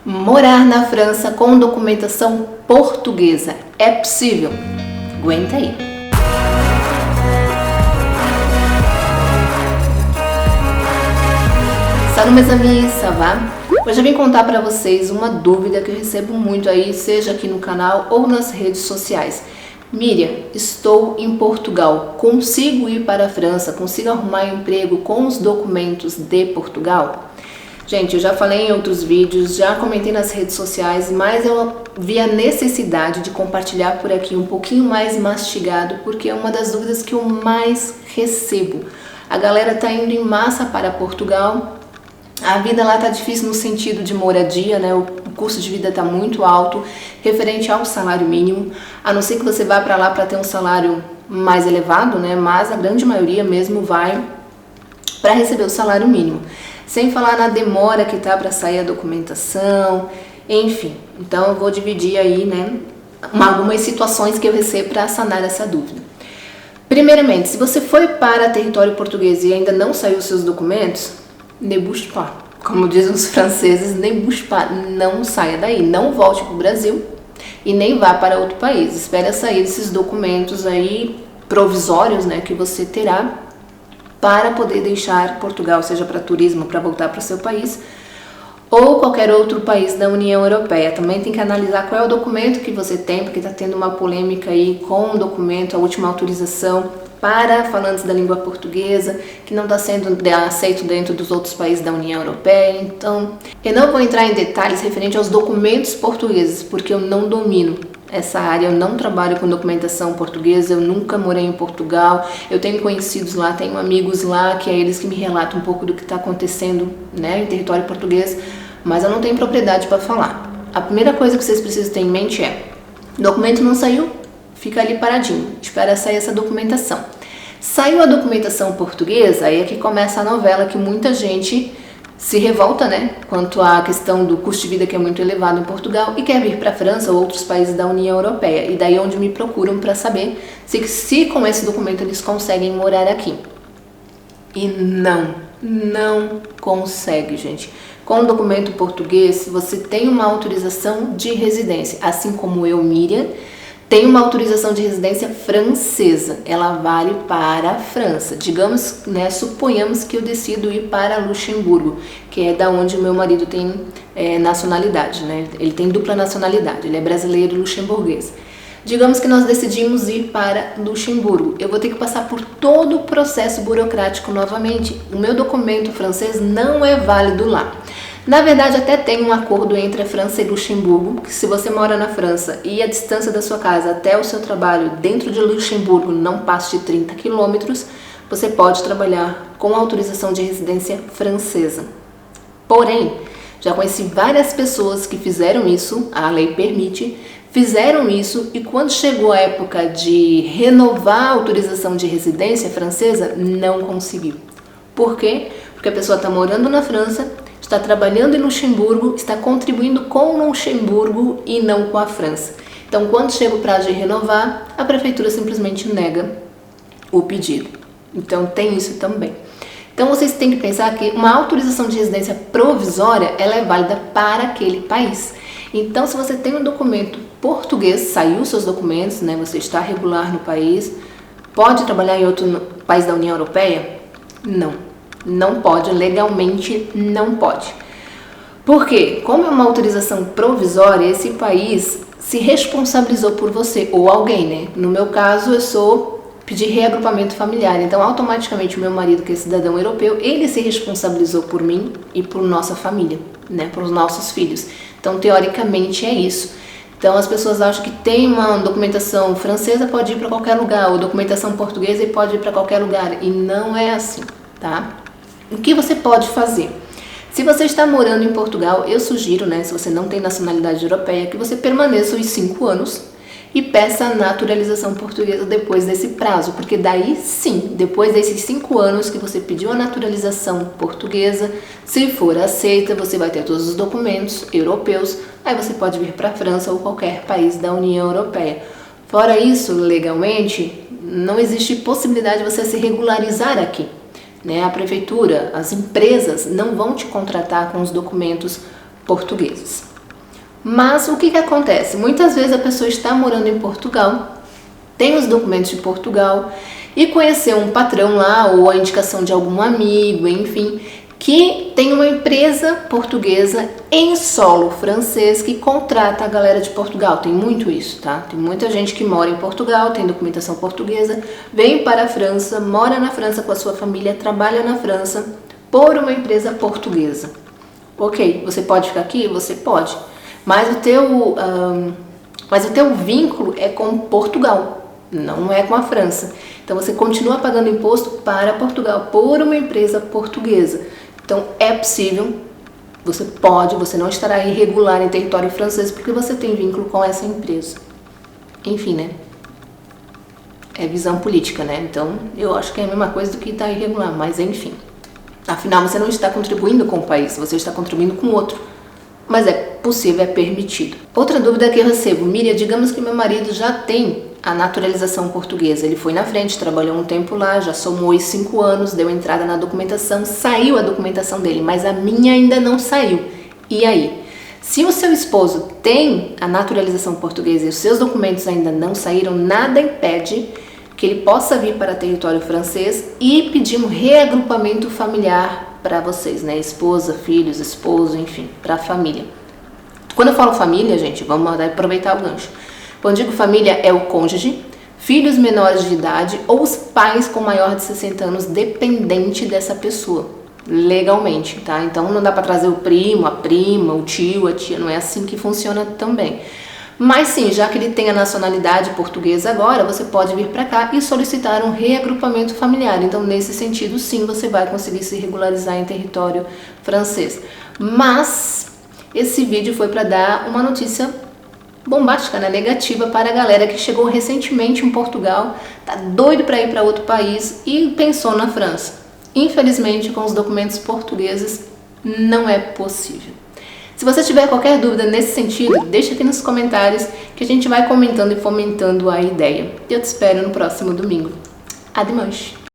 Morar na França com documentação portuguesa é possível? Aguenta aí. Salut mes amis, ça va? Hoje eu vim contar para vocês uma dúvida que eu recebo muito aí, seja aqui no canal ou nas redes sociais. Miriam, estou em Portugal, consigo ir para a França, consigo arrumar emprego com os documentos de Portugal? Gente, eu já falei em outros vídeos, já comentei nas redes sociais, mas eu vi a necessidade de compartilhar por aqui um pouquinho mais mastigado, porque é uma das dúvidas que eu mais recebo. A galera tá indo em massa para Portugal, a vida lá tá difícil no sentido de moradia, né? O custo de vida tá muito alto, referente ao salário mínimo, a não ser que você vá para lá para ter um salário mais elevado, né? Mas a grande maioria mesmo vai para receber o salário mínimo. Sem falar na demora que tá para sair a documentação, enfim. Então eu vou dividir aí, né, algumas situações que eu recebo para sanar essa dúvida. Primeiramente, se você foi para território português e ainda não saiu os seus documentos, ne bouge pas. Como dizem os franceses, ne bouge pas, não saia daí, não volte para o Brasil e nem vá para outro país. Espere sair esses documentos aí provisórios, né, que você terá para poder deixar Portugal, seja para turismo, para voltar para o seu país, ou qualquer outro país da União Europeia. Também tem que analisar qual é o documento que você tem, porque está tendo uma polêmica aí com o documento, a última autorização para falantes da língua portuguesa, que não está sendo aceito dentro dos outros países da União Europeia. Então, eu não vou entrar em detalhes referente aos documentos portugueses, porque eu não domino essa área, eu não trabalho com documentação portuguesa, eu nunca morei em Portugal, eu tenho conhecidos lá, tenho amigos lá, que é eles que me relatam um pouco do que está acontecendo, né, em território português, mas eu não tenho propriedade para falar. A primeira coisa que vocês precisam ter em mente é, documento não saiu, fica ali paradinho, espera sair essa documentação. Saiu a documentação portuguesa, aí é que começa a novela que muita gente se revolta, né, quanto à questão do custo de vida que é muito elevado em Portugal e quer vir para a França ou outros países da União Europeia. E daí é onde me procuram para saber se com esse documento eles conseguem morar aqui. E não consegue, gente. Com o documento português, você tem uma autorização de residência, assim como eu, Miriam, tem uma autorização de residência francesa, ela vale para a França. Digamos, né, suponhamos que eu decido ir para Luxemburgo, que é da onde o meu marido tem nacionalidade, né? Ele tem dupla nacionalidade, ele é brasileiro e luxemburguês. Digamos que nós decidimos ir para Luxemburgo, eu vou ter que passar por todo o processo burocrático novamente. O meu documento francês não é válido lá. Na verdade, até tem um acordo entre a França e Luxemburgo, que se você mora na França e a distância da sua casa até o seu trabalho dentro de Luxemburgo não passe de 30 quilômetros, você pode trabalhar com autorização de residência francesa. Porém, já conheci várias pessoas que fizeram isso, a lei permite, fizeram isso e quando chegou a época de renovar a autorização de residência francesa, não conseguiu. Por quê? Porque a pessoa está morando na França, está trabalhando em Luxemburgo, está contribuindo com Luxemburgo e não com a França. Então, quando chega o prazo de renovar, a prefeitura simplesmente nega o pedido. Então, tem isso também. Então, vocês têm que pensar que uma autorização de residência provisória, ela é válida para aquele país. Então, se você tem um documento português, saiu seus documentos, né, você está regular no país, pode trabalhar em outro país da União Europeia? Não pode, legalmente não pode. Por quê? Como é uma autorização provisória, esse país se responsabilizou por você, ou alguém, né? No meu caso, pedi reagrupamento familiar, então automaticamente o meu marido, que é cidadão europeu, ele se responsabilizou por mim e por nossa família, né? Por os nossos filhos. Então, teoricamente, é isso. Então, as pessoas acham que tem uma documentação francesa, pode ir para qualquer lugar, ou documentação portuguesa e pode ir para qualquer lugar, e não é assim, tá? O que você pode fazer? Se você está morando em Portugal, eu sugiro, né, se você não tem nacionalidade europeia, que você permaneça os 5 anos e peça a naturalização portuguesa depois desse prazo, porque daí sim, depois desses 5 anos que você pediu a naturalização portuguesa, se for aceita, você vai ter todos os documentos europeus, aí você pode vir para a França ou qualquer país da União Europeia. Fora isso, legalmente, não existe possibilidade de você se regularizar aqui. Né? A prefeitura, as empresas não vão te contratar com os documentos portugueses. Mas o que que acontece? Muitas vezes a pessoa está morando em Portugal, tem os documentos de Portugal e conheceu um patrão lá ou a indicação de algum amigo, enfim, que tem uma empresa portuguesa em solo francês que contrata a galera de Portugal. Tem muito isso, tá? Tem muita gente que mora em Portugal, tem documentação portuguesa, vem para a França, mora na França com a sua família, trabalha na França por uma empresa portuguesa. Ok, você pode ficar aqui? Você pode. Mas o teu vínculo é com Portugal, não é com a França. Então você continua pagando imposto para Portugal por uma empresa portuguesa. Então é possível, você não estará irregular em território francês porque você tem vínculo com essa empresa. Enfim, né? É visão política, né? Então eu acho que é a mesma coisa do que estar irregular, mas enfim. Afinal, você não está contribuindo com o país, você está contribuindo com outro. Mas é possível, é permitido. Outra dúvida que eu recebo: Miriam, digamos que meu marido já tem a naturalização portuguesa. Ele foi na frente, trabalhou um tempo lá, já somou os 5 anos, deu entrada na documentação, saiu a documentação dele, mas a minha ainda não saiu. E aí? Se o seu esposo tem a naturalização portuguesa e os seus documentos ainda não saíram, nada impede que ele possa vir para território francês e pedir um reagrupamento familiar para vocês, né? Esposa, filhos, esposo, enfim, para a família. Quando eu falo família, gente, vamos aproveitar o gancho. Quando digo família, é o cônjuge, filhos menores de idade ou os pais com maior de 60 anos, dependente dessa pessoa, legalmente, tá? Então não dá para trazer o primo, a prima, o tio, a tia, não é assim que funciona também. Mas sim, já que ele tem a nacionalidade portuguesa agora, você pode vir para cá e solicitar um reagrupamento familiar. Então, nesse sentido, sim, você vai conseguir se regularizar em território francês. Mas esse vídeo foi para dar uma notícia bombástica, né? Negativa para a galera que chegou recentemente em Portugal, tá doido para ir para outro país e pensou na França. Infelizmente, com os documentos portugueses, não é possível. Se você tiver qualquer dúvida nesse sentido, deixa aqui nos comentários que a gente vai comentando e fomentando a ideia. Eu te espero no próximo domingo. Ademais!